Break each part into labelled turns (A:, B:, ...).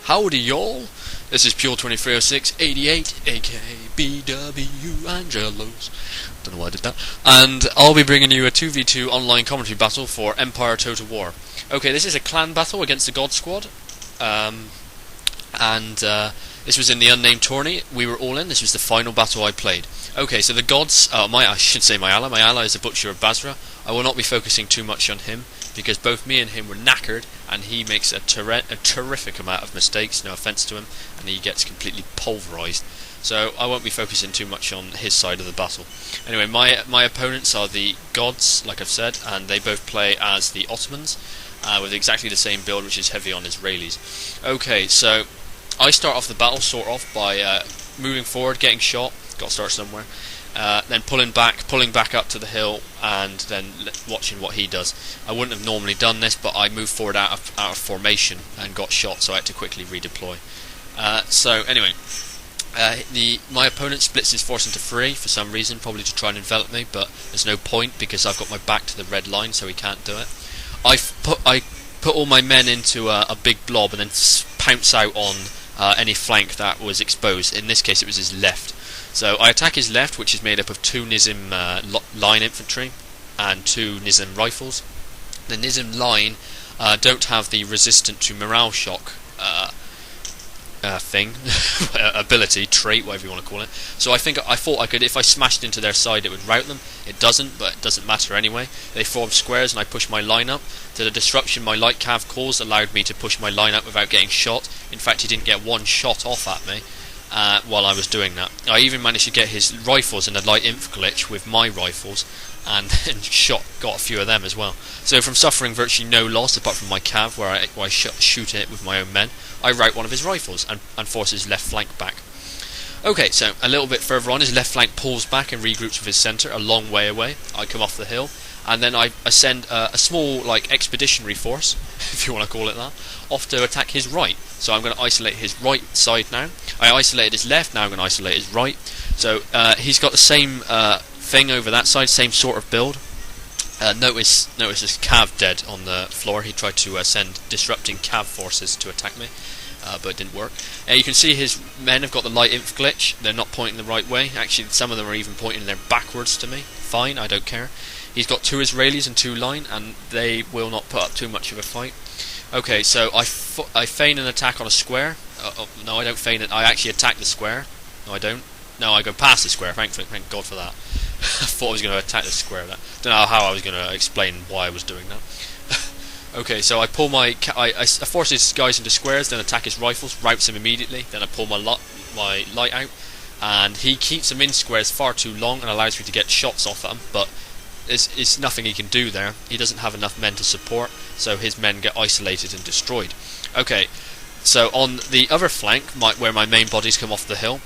A: Howdy y'all, this is Pure 230688, aka BW Angelos. Don't know why I did that. And I'll be bringing you a 2v2 online commentary battle for Empire Total War. Okay, this is a clan battle against the God Squad. This was in the Unamed Tourney. We were all in. This was the final battle I played. Okay, so the gods, I should say my ally. My ally is the Butcher of Basra. I will not be focusing too much on him, because both me and him were knackered, and he makes a terrific amount of mistakes, no offence to him, and he gets completely pulverised. So I won't be focusing too much on his side of the battle. Anyway, my opponents are the gods, like I've said, and they both play as the Ottamans, with exactly the same build, which is heavy on Israelis. Okay, so I start off the battle, sort of, by moving forward, getting shot, got to start somewhere, then pulling back up to the hill, and then watching what he does. I wouldn't have normally done this, but I moved forward out of formation and got shot, so I had to quickly redeploy. So anyway, my opponent splits his force into three for some reason, probably to try and envelop me, but there's no point because I've got my back to the red line, so he can't do it. I put all my men into a big blob and then pounce out on any flank that was exposed. In this case, it was his left. So I attack his left, which is made up of 2 Nizam line infantry and 2 Nizam rifles. The Nizam line don't have the resistant to morale shock ability, trait, whatever you want to call it. So I thought I could, if I smashed into their side, it would rout them. It doesn't, but it doesn't matter anyway. They form squares and I push my line up. To the disruption my light cav caused allowed me to push my line up without getting shot. In fact, he didn't get one shot off at me while I was doing that. I even managed to get his rifles in a light inf glitch with my rifles, and then got a few of them as well. So from suffering virtually no loss apart from my cav, where I shoot it with my own men, I rout one of his rifles and force his left flank back. Okay, so a little bit further on, his left flank pulls back and regroups with his centre a long way away. I come off the hill, and then I send a small, expeditionary force, if you want to call it that, off to attack his right. So I'm going to isolate his right side now. I isolated his left, now I'm going to isolate his right. So he's got the same thing over that side, same sort of build. Notice his cav dead on the floor. He tried to send disrupting cav forces to attack me, but it didn't work. You can see his men have got the light inf glitch. They're not pointing the right way. Actually, some of them are even pointing them backwards to me. Fine, I don't care. He's got 2 Israelis and 2 line, and they will not put up too much of a fight. Okay, so I feign an attack on a square. No, I don't feign it. I actually attack the square. No, I don't. No, I go past the square. Thank God for that. I thought I was going to attack the square. Don't know how I was going to explain why I was doing that. Okay, so I pull I force his guys into squares, then attack his rifles, routs him immediately. Then I pull my light out, and he keeps them in squares far too long and allows me to get shots off at him. But it's nothing he can do there. He doesn't have enough men to support, so his men get isolated and destroyed. Okay, so on the other flank, where my main bodies come off the hill,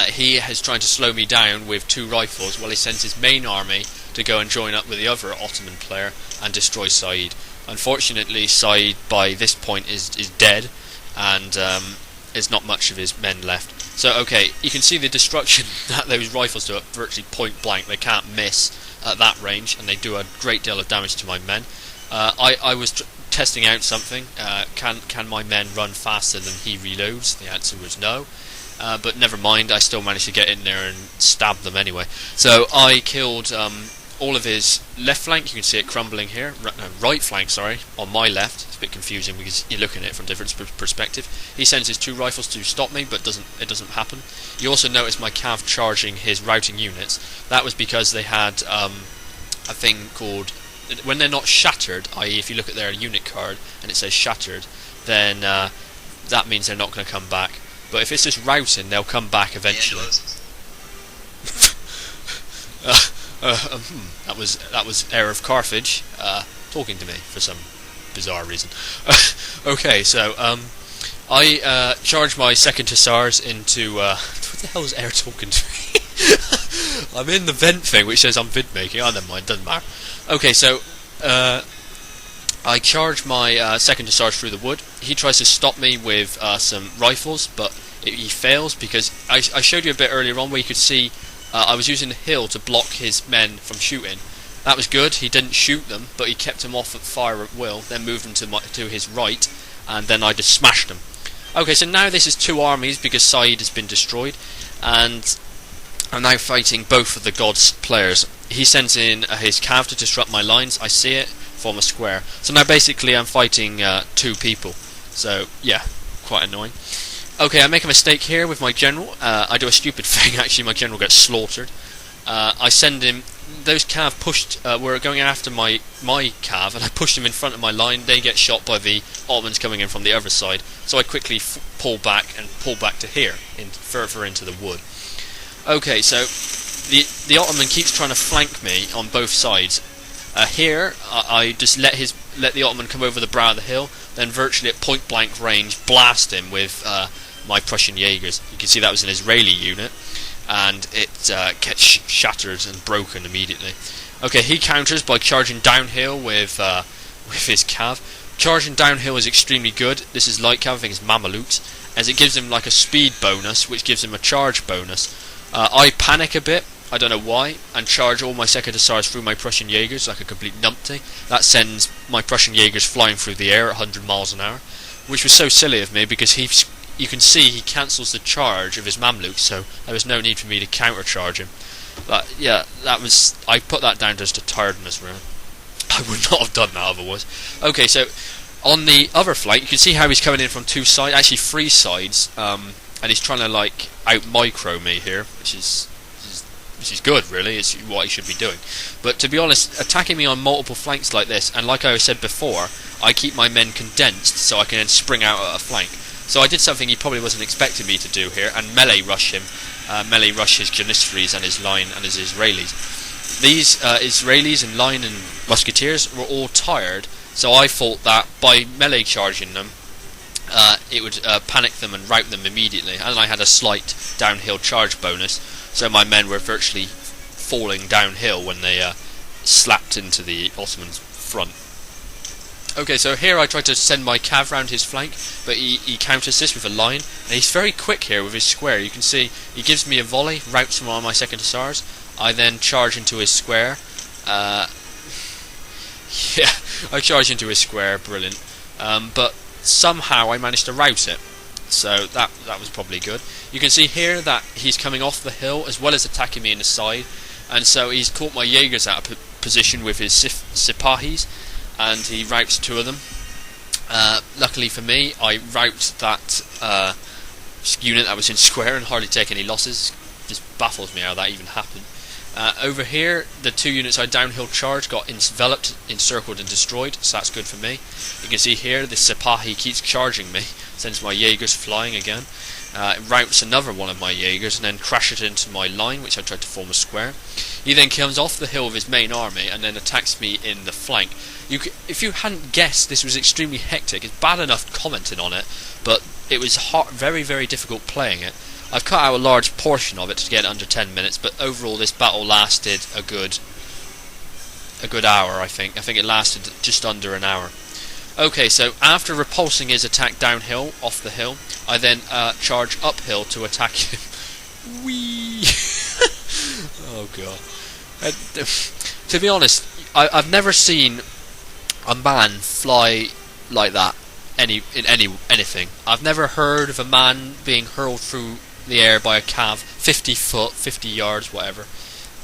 A: he is trying to slow me down with 2 rifles while he sends his main army to go and join up with the other Ottoman player and destroy Saied. Unfortunately, Saied by this point is dead, and there's not much of his men left. So okay, you can see the destruction that those rifles do at virtually point blank. They can't miss at that range, and they do a great deal of damage to my men. I was testing out something. Can my men run faster than he reloads? The answer was no. But never mind, I still managed to get in there and stab them anyway. So I killed all of his left flank. You can see it crumbling here. Right flank, sorry, on my left. It's a bit confusing because you're looking at it from a different perspective. He sends his 2 rifles to stop me, but it doesn't happen. You also notice my cav charging his routing units. That was because they had a thing called, when they're not shattered, i.e. if you look at their unit card and it says shattered, then that means they're not going to come back. But if it's just routing, they'll come back eventually. That was Heir of Carthage talking to me for some bizarre reason. Okay, so I charge my 2nd Hussars into what the hell is Heir talking to me? I'm in the vent thing which says I'm vid making. Oh, never mind, doesn't matter. Okay, so I charge my 2nd Hussars through the wood. He tries to stop me with some rifles, but he fails because I showed you a bit earlier on where you could see I was using the hill to block his men from shooting. That was good. He didn't shoot them, but he kept them off at fire at will, then moved them to his right, and then I just smashed them. Okay, so now this is 2 armies because Saied has been destroyed, and I'm now fighting both of the god's players. He sends in his cav to disrupt my lines. I see it, form a square. So now basically I'm fighting 2 people. So yeah, quite annoying. Okay, I make a mistake here with my general. I do a stupid thing. Actually, my general gets slaughtered. I send him. Those cav were going after my cav, and I pushed them in front of my line. They get shot by the Ottomans coming in from the other side. So I quickly pull back to here, further into the wood. Okay, so the Ottoman keeps trying to flank me on both sides. Here, I just let the Ottoman come over the brow of the hill, then virtually at point blank range blast him with my Prussian Jaegers. You can see that was an Israeli unit, and it gets shattered and broken immediately. Okay, he counters by charging downhill with his cav. Charging downhill is extremely good. This is light cav, I think it's Mamelukes, as it gives him like a speed bonus, which gives him a charge bonus. I panic a bit, I don't know why, and charge all my second hussars through my Prussian Jaegers like a complete numpty. That sends my Prussian Jaegers flying through the air at 100 miles an hour, which was so silly of me because you can see he cancels the charge of his Mamluks, so there was no need for me to countercharge him. But yeah, I put that down just to tiredness, really. I would not have done that otherwise. Okay, so on the other flank, you can see how he's coming in from 2 sides, actually 3 sides, and he's trying to like out micro me here, which is good, really. It's what he should be doing. But to be honest, attacking me on multiple flanks like this, and like I said before, I keep my men condensed so I can then spring out at a flank. So I did something he probably wasn't expecting me to do here, and melee rush him. Melee rush his Janissaries and his line and his Israelis. These Israelis and line and musketeers were all tired, so I thought that by melee charging them, it would panic them and rout them immediately, and I had a slight downhill charge bonus, so my men were virtually falling downhill when they slapped into the Ottoman front. Okay, so here I tried to send my cav round his flank, but he counters this with a line, and he's very quick here with his square. You can see he gives me a volley, routs one of my second hussars. I then charge into his square. Yeah, I charge into his square, brilliant. But somehow I managed to rout it, so that was probably good. You can see here that he's coming off the hill as well as attacking me in the side, and so he's caught my Jaegers out of position with his Sipahis, and he routs 2 of them. Luckily for me, I rout that unit that was in square and hardly take any losses. It just baffles me how that even happened. Over here, the 2 units I downhill charged got enveloped, encircled and destroyed, so that's good for me. You can see here, this Sipahi keeps charging me, sends my Jaegers flying again. It routs another one of my Jaegers and then crashes into my line, which I tried to form a square. He then comes off the hill with his main army and then attacks me in the flank. If you hadn't guessed, this was extremely hectic. It's bad enough commenting on it, but it was very, very difficult playing it. I've cut out a large portion of it to get it under 10 minutes, but overall this battle lasted a good hour, I think. I think it lasted just under an hour. Okay, so after repulsing his attack downhill, off the hill, I then charge uphill to attack him. Whee! Oh god. To be honest, I've never seen a man fly like that in anything. I've never heard of a man being hurled through the air by a cav, 50 foot, 50 yards, whatever.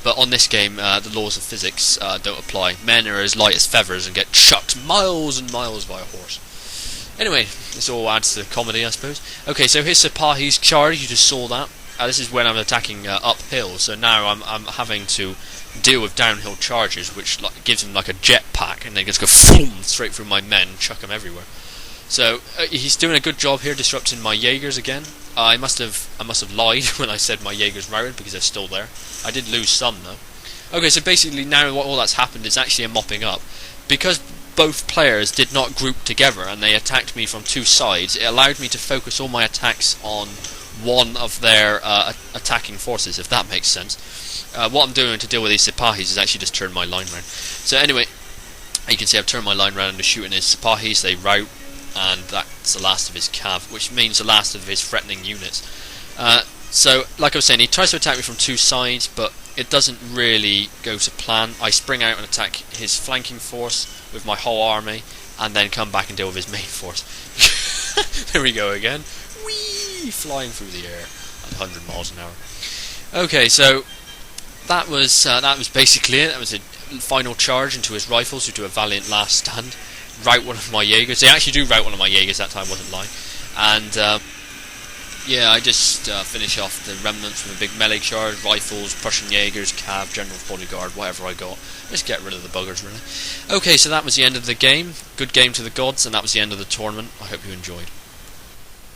A: But on this game, the laws of physics don't apply. Men are as light as feathers and get chucked miles and miles by a horse. Anyway, this all adds to the comedy, I suppose. Okay, so here's Sipahi's charge, you just saw that. This is when I'm attacking uphill, so now I'm having to deal with downhill charges, which gives him like a jetpack, and then just go straight through my men, chuck them everywhere. So he's doing a good job here, disrupting my Jaegers again. I must have lied when I said my Jaegers routed because they're still there. I did lose some though. Okay, so basically now all that's happened is actually a mopping up. Because both players did not group together and they attacked me from 2 sides, it allowed me to focus all my attacks on one of their attacking forces, if that makes sense. What I'm doing to deal with these Sipahis is actually just turn my line round. So anyway, you can see I've turned my line round and just shooting his Sipahis, they rout, and that's the last of his cav, which means the last of his threatening units. So, like I was saying, he tries to attack me from 2 sides, but it doesn't really go to plan. I spring out and attack his flanking force with my whole army, and then come back and deal with his main force. There we go again. Whee! Flying through the air at 100 miles an hour. Okay, so that was basically it. That was a final charge into his rifles, who do a valiant last stand. Rout one of my Jaegers. They actually do rout one of my Jaegers that time, wasn't lying. And yeah, I just finish off the remnants with a big melee charge, rifles, Prussian Jaegers, Cav, General's Bodyguard, whatever I got. Just get rid of the buggers, really. Okay, so that was the end of the game. Good game to the gods, and that was the end of the tournament. I hope you enjoyed.